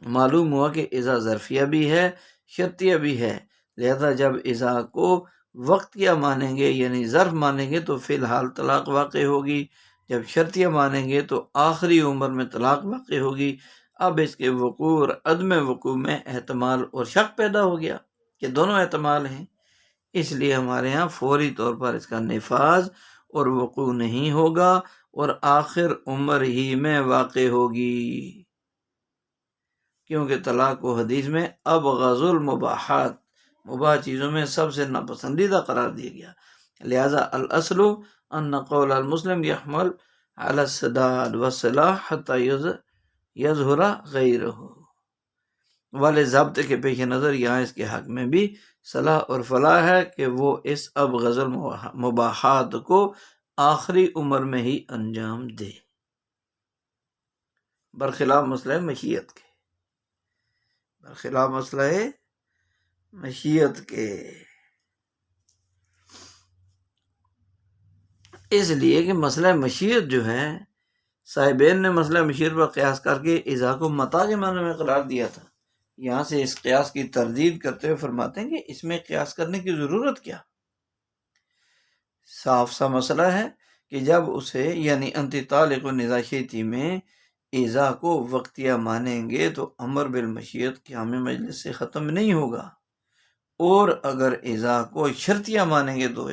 معلوم ہوا کہ اذا ظرفیہ بھی ہے شرطیہ بھی ہے، لہذا جب اذا کو وقت کیا مانیں گے یعنی ظرف مانیں گے تو فی الحال طلاق واقع ہوگی، جب شرطیہ مانیں گے تو آخری عمر میں طلاق واقع ہوگی۔ اب اس کے وقوع اور عدم وقوع میں احتمال اور شک پیدا ہو گیا کہ دونوں احتمال ہیں، اس لیے ہمارے ہاں فوری طور پر اس کا نفاذ اور وقوع نہیں ہوگا اور آخر عمر ہی میں واقع ہوگی، کیونکہ طلاق کو حدیث میں ابغض المباحات، مباح چیزوں میں سب سے ناپسندیدہ قرار دیا گیا، لہذا الاصل ان قول المسلم يحمل على السداد والصلاح حتى يظهر غیرہ، والے ضابطے کے پیش نظر یہاں اس کے حق میں بھی صلاح اور فلاح ہے کہ وہ اس ابغض المباحات کو آخری عمر میں ہی انجام دے، برخلاف مسئلہ مشیت کے، برخلاف مسئلہ مشیت کے، اس لیے کہ مسئلہ مشیت جو ہے صاحبین نے مسئلہ مشیت پر قیاس کر کے اذا کو متاع کے معنی میں قرار دیا تھا، یہاں سے اس قیاس کی تردید کرتے ہوئے فرماتے ہیں کہ اس میں قیاس کرنے کی ضرورت کیا، صاف سا مسئلہ ہے کہ جب اسے یعنی انتی طالق و نزاشیتی میں اذا کو وقتیہ مانیں گے تو امر بالمشیت قیام مجلس سے ختم نہیں ہوگا، اور اگر اذا کو شرطیہ مانیں گے تو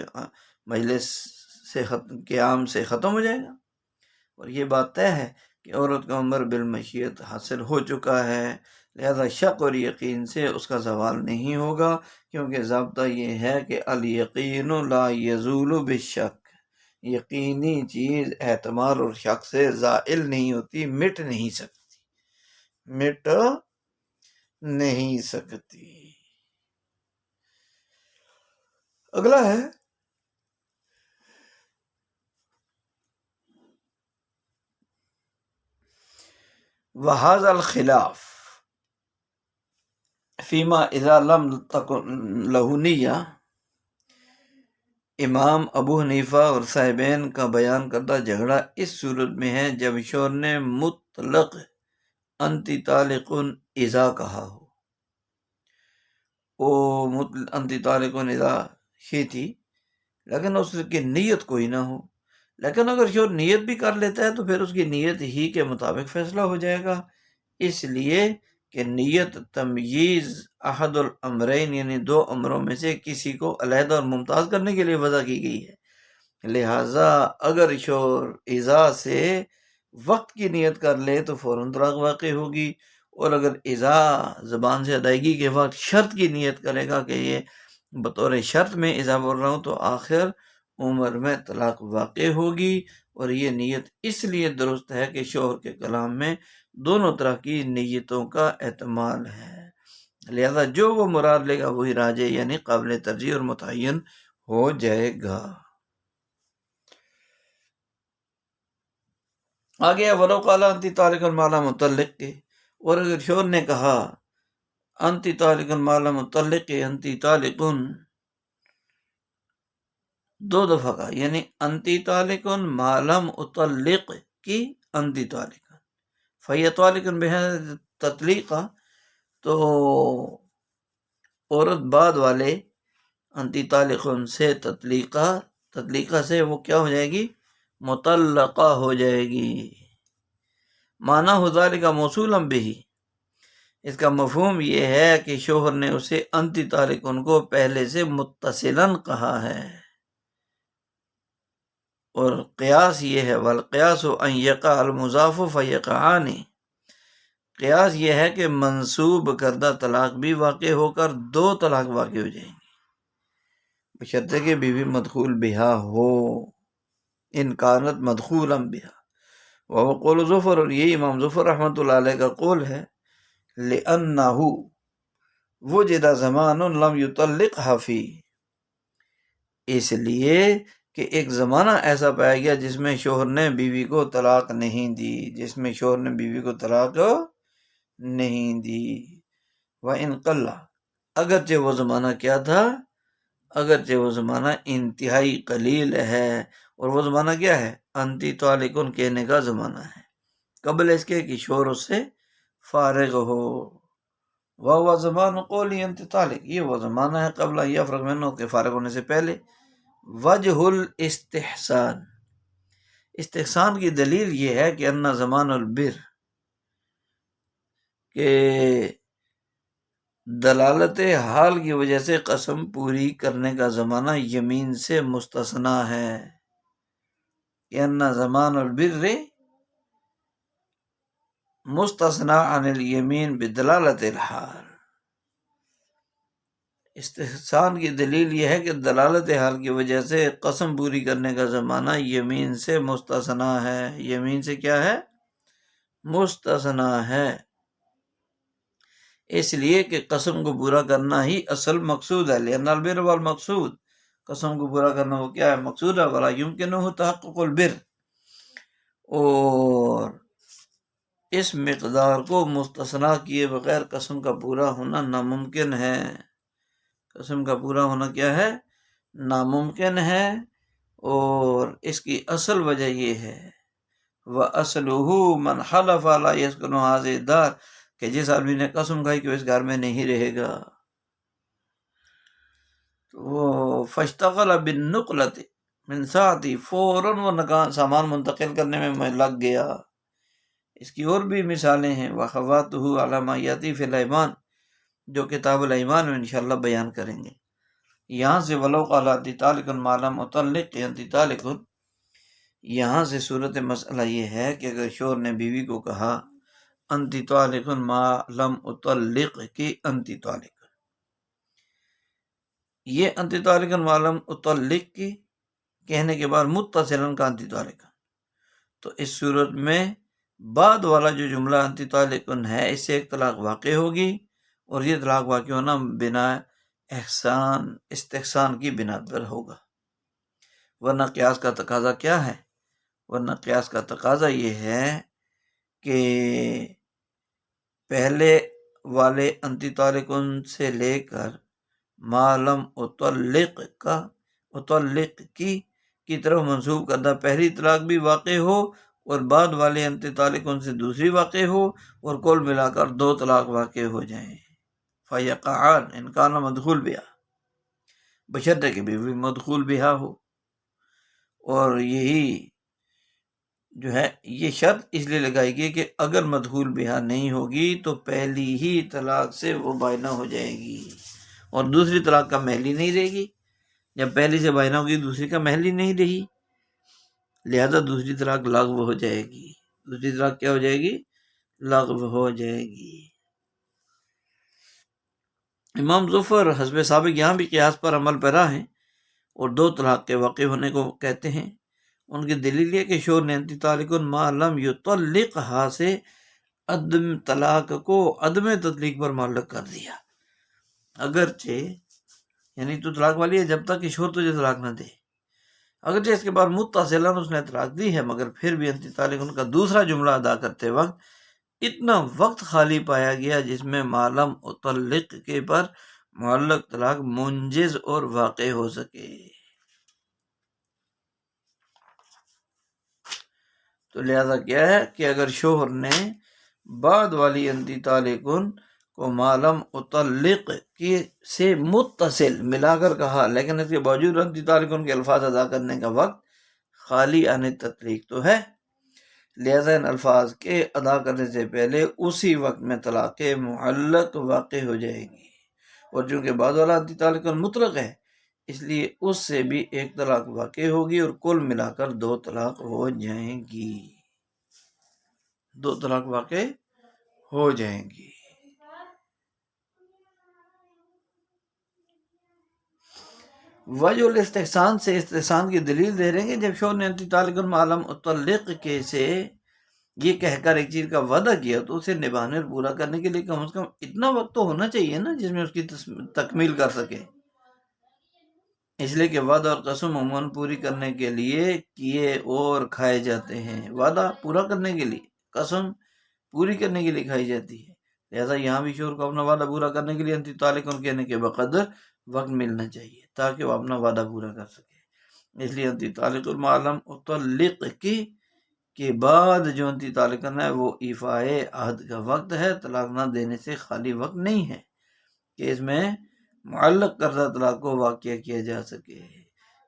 مجلس سے قیام سے ختم ہو جائے گا، اور یہ بات طے ہے کہ عورت کا امر بالمشیت حاصل ہو چکا ہے، لہذا شک اور یقین سے اس کا زوال نہیں ہوگا، کیونکہ ضابطہ یہ ہے کہ الیقین لا یزول بالشک، یقینی چیز احتمال اور شک سے زائل نہیں ہوتی، مٹ نہیں سکتی، مٹ نہیں سکتی۔ اگلا ہے وَهَذَا الْخِلَافُ فِيمَا إِذَا لَمْ تَكُنْ لَهُ نِيَّةٌ، امام ابو حنیفہ اور صاحبین کا بیان کردہ جھگڑا اس صورت میں ہے جب شوہر نے مطلق انتی طالقن اذا کہا ہو، وہ انتی طالقن اذا ہی تھی لیکن اس کی نیت کوئی نہ ہو، لیکن اگر شوہر نیت بھی کر لیتا ہے تو پھر اس کی نیت ہی کے مطابق فیصلہ ہو جائے گا، اس لیے کہ نیت تمییز احد الامرین یعنی دو امروں میں سے کسی کو علیحدہ اور ممتاز کرنے کے لیے وضع کی گئی ہے، لہٰذا اگر شوہر اذا سے وقت کی نیت کر لے تو فوراً طلاق واقع ہوگی، اور اگر اذا زبان سے ادائیگی کے وقت شرط کی نیت کرے گا کہ یہ بطور شرط میں اذا بول رہا ہوں تو آخر عمر میں طلاق واقع ہوگی، اور یہ نیت اس لیے درست ہے کہ شوہر کے کلام میں دونوں طرح کی نیتوں کا احتمال ہے، لہذا جو وہ مراد لے گا وہی راجح یعنی قابل ترجیح اور متعین ہو جائے گا۔ آگے ولو قال انتی طالق مالا مطلق کے، اور اگر شوہر نے کہا انتی طالق مالا مطلق کے، انتی طالقن دو دفعہ کا یعنی انتی طالقن مالم اطلق کی انتی طالقن فہی طالقن بہذا تطلیقہ، تو عورت بعد والے انتی طالقن سے تطلیقہ سے وہ کیا ہو جائے گی؟ مطلقہ ہو جائے گی، معنی ہو ذالک موصولا بہ، اس کا مفہوم یہ ہے کہ شوہر نے اسے انتی طالقن کو پہلے سے متصلاً کہا ہے، اور قیاس یہ ہے والقیاس ان یقع المضاف فیقعان، قیاس یہ ہے کہ منسوب کردہ طلاق بھی واقع ہو کر دو طلاق واقع ہو جائیں گی، بشرطے کہ بیوی مدخول بہا ہو، ان کانت مدخولا بہا، وہ قول ظفر، اور یہ امام ظفر رحمۃ اللہ علیہ کا قول ہے، لأنہ وجد زمان لم یطلقها فیہ، اس لیے کہ ایک زمانہ ایسا پایا گیا جس میں شوہر نے بیوی کو طلاق نہیں دی، جس میں شوہر نے بیوی کو طلاق نہیں دی، وَإِن قَلَّ، اگرچہ وہ زمانہ کیا تھا، اگرچہ وہ زمانہ انتہائی قلیل ہے، اور وہ زمانہ کیا ہے؟ انتی طالقن کہنے کا زمانہ ہے، قبل اس کے کہ شوہر اس سے فارغ ہو، وَهُوَ زَمَانُ قَوْلِ انتی طالق، یہ وہ زمانہ ہے قبل ان یفرغ منہ کے فارغ ہونے سے پہلے۔ وجہ الاستحسان، استحسان کی دلیل یہ ہے کہ ان زمان البر، کہ دلالت حال کی وجہ سے قسم پوری کرنے کا زمانہ یمین سے مستثنا ہے، کہ ان زمان البر مستثنا عن الیمین بدلالت الحال، استحسان کی دلیل یہ ہے کہ دلالت حال کی وجہ سے قسم پوری کرنے کا زمانہ یمین سے مستثنا ہے، یمین سے کیا ہے؟ مستثنا ہے، اس لیے کہ قسم کو پورا کرنا ہی اصل مقصود ہے. لأن البر والمقصود، قسم کو پورا کرنا وہ کیا ہے؟ مقصود ہے. ولا يمكنه تحقق البر، اور اس مقدار کو مستثنا کیے بغیر قسم کا پورا ہونا ناممکن ہے. قسم کا پورا ہونا کیا ہے؟ ناممکن ہے. اور اس کی اصل وجہ یہ ہے وَأَصْلُهُ مَنْ حَلَفَ لَا يَسْكُنُ هَٰذِهِ الدَّارَ، کہ جس آدمی نے قسم کھائی کہ وہ اس گھر میں نہیں رہے گا، تو وہ فَاشْتَغَلَ بِالنُّقْلَةِ مِنْ سَاعَتِهِ، فوراً وہ سامان منتقل کرنے میں لگ گیا. اس کی اور بھی مثالیں ہیں. وَخَوَاتُهُ عَلَى مَا يَأْتِي فِي الْأَيْمَانِ، جو کتاب الایمان میں انشاءاللہ بیان کریں گے. یہاں سے وَلَوْ قَالَ أَنْتِ طَالِقٌ مَا لَمْ أُطَلِّقْ، أَنْتِ طَالِقٌ، یہاں سے صورت مسئلہ یہ ہے کہ اگر شوہر نے بیوی کو کہا انتی طالق ما لم اطلق کی انتی طالق، یہ انتی طالق ما لم اطلق کی کہنے کے بعد متصلاً کا انتی طالق، تو اس صورت میں بعد والا جو جملہ انتی طالق ہے اس سے ایک طلاق واقع ہوگی، اور یہ طلاق واقع ہونا بنا احسان استحسان کی بنا پر ہوگا. ورنہ قیاس کا تقاضا کیا ہے؟ ورنہ قیاس کا تقاضا یہ ہے کہ پہلے والے انتی طالقن سے لے کر معلم اطلق کی طرف منسوب کردہ پہلی طلاق بھی واقع ہو، اور بعد والے انتی طالقن سے دوسری واقع ہو، اور کل ملا کر 2 طلاق واقع ہو جائیں. فیقعان ان کان مدخول بہا، بشرطے کہ بھی مدخول بہا ہو. اور یہی جو ہے یہ شرط اس لیے لگائی گئی کہ اگر مدخول بہا نہیں ہوگی تو پہلی ہی طلاق سے وہ بائنہ ہو جائے گی، اور دوسری طلاق کا محل ہی نہیں رہے گی. جب پہلی سے بائنہ ہوگی دوسری کا محل ہی نہیں رہی، لہذا دوسری طلاق لغو ہو جائے گی. دوسری طلاق کیا ہو جائے گی؟ لغو ہو جائے گی. امام ظفر حسب سابق یہاں بھی قیاس پر عمل پیرا ہیں اور 2 طلاق کے واقع ہونے کو کہتے ہیں. ان کی دلیل یہ کہ شوہر نے انتی طالق ما لم یطلقھا سے عدم طلاق کو عدم تطلیق پر معلق کر دیا. اگرچہ یعنی تو طلاق والی ہے جب تک کہ شوہر تجھے طلاق نہ دے، اگرچہ اس کے بعد متصلاً اس نے طلاق دی ہے، مگر پھر بھی انتی طالق ان کا دوسرا جملہ ادا کرتے وقت اتنا وقت خالی پایا گیا جس میں معلم اطلق کے پر معلق طلاق منجز اور واقع ہو سکے. تو لہذا کیا ہے کہ اگر شوہر نے بعد والی انتی طالقن کو معلم اطلق کی سے متصل ملا کر کہا، لیکن اس کے باوجود انتی طالقن کے الفاظ ادا کرنے کا وقت خالی عن تطلیق تو ہے، لہذا ان الفاظ کے ادا کرنے سے پہلے اسی وقت میں طلاق معلق واقع ہو جائے گی. اور چونکہ بعد والا انتی طالقن مطلق ہے اس لیے اس سے بھی ایک طلاق واقع ہوگی، اور کل ملا کر 2 طلاق ہو جائیں گی. 2 طلاق واقع ہو جائیں گی. وجہ الاستحسان سے استحسان کی دلیل دے رہے ہیں. جب شوہر نے انتی طالق معلم اطلق کے سے یہ کہہ کر ایک چیز کا وعدہ کیا تو اسے نبھانے اور پورا کرنے کے لیے کم از کم اتنا وقت تو ہونا چاہیے نا جس میں اس کی تکمیل کر سکے. اس لیے کہ وعدہ اور قسم عموماً پوری کرنے کے لیے کیے اور کھائے جاتے ہیں. وعدہ پورا کرنے کے لیے، قسم پوری کرنے کے لیے کھائی جاتی ہے. لہذا یہاں بھی شوہر کو اپنا وعدہ پورا کرنے کے لیے انتی طالق کہنے کے بقدر وقت ملنا چاہیے تاکہ وہ اپنا وعدہ پورا کر سکے. اس لیے انتی طالق المعلم اطلق کی کے بعد جو انتی طالق ہے وہ ایفائے عہد کا وقت ہے، طلاق نہ دینے سے خالی وقت نہیں ہے کہ اس میں معلق کردہ طلاق کو واقع کیا جا سکے.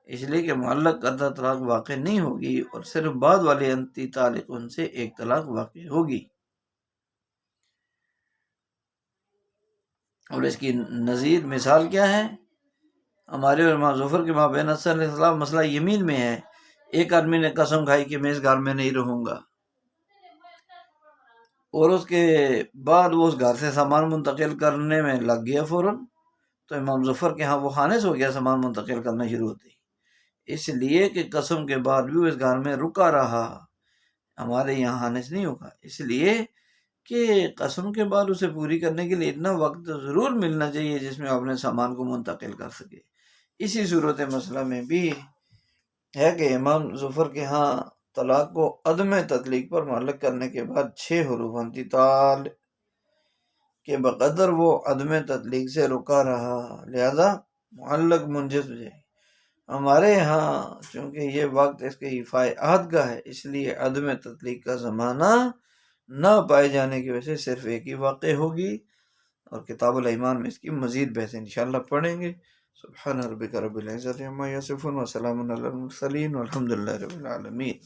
اس لیے کہ معلق کردہ طلاق واقع نہیں ہوگی اور صرف بعد والے انتی طالق ان سے ایک طلاق واقع ہوگی. اور اس کی نظیر مثال کیا ہے؟ ہمارے اور امام ظفر کے مابین اصل اختلاف مسئلہ یمین میں ہے. ایک آدمی نے قسم کھائی کہ میں اس گھر میں نہیں رہوں گا، اور اس کے بعد وہ اس گھر سے سامان منتقل کرنے میں لگ گیا فوراً، تو امام ظفر کے ہاں وہ خانس ہو گیا سامان منتقل کرنا شروع ہوتی، اس لیے کہ قسم کے بعد بھی وہ اس گھر میں رکا رہا. ہمارے یہاں خانس نہیں ہوگا، اس لیے کہ قسم کے بعد اسے پوری کرنے کے لیے اتنا وقت ضرور ملنا چاہیے جس میں اپنے سامان کو منتقل کر سکے۔ اسی صورت مسئلہ میں بھی ہے کہ امام ظفر کے ہاں طلاق کو عدم تطلیق پر معلق کرنے کے بعد 6 حروف انتقال کے بقدر وہ عدم تطلیق سے رکا رہا، لہذا معلق منجز ہو جائے۔ ہمارے ہاں چونکہ یہ وقت اس کے ایفائے عہد کا ہے، اس لیے عدم تطلیق کا زمانہ نہ پائے جانے کی وجہ سے صرف ایک ہی واقع ہوگی، اور کتاب الایمان میں اس کی مزید بحث انشاءاللہ پڑھیں گے۔ سبحان ربک رب العزت عما یصفون وسلام علی المرسلین والحمد للہ رب العالمین۔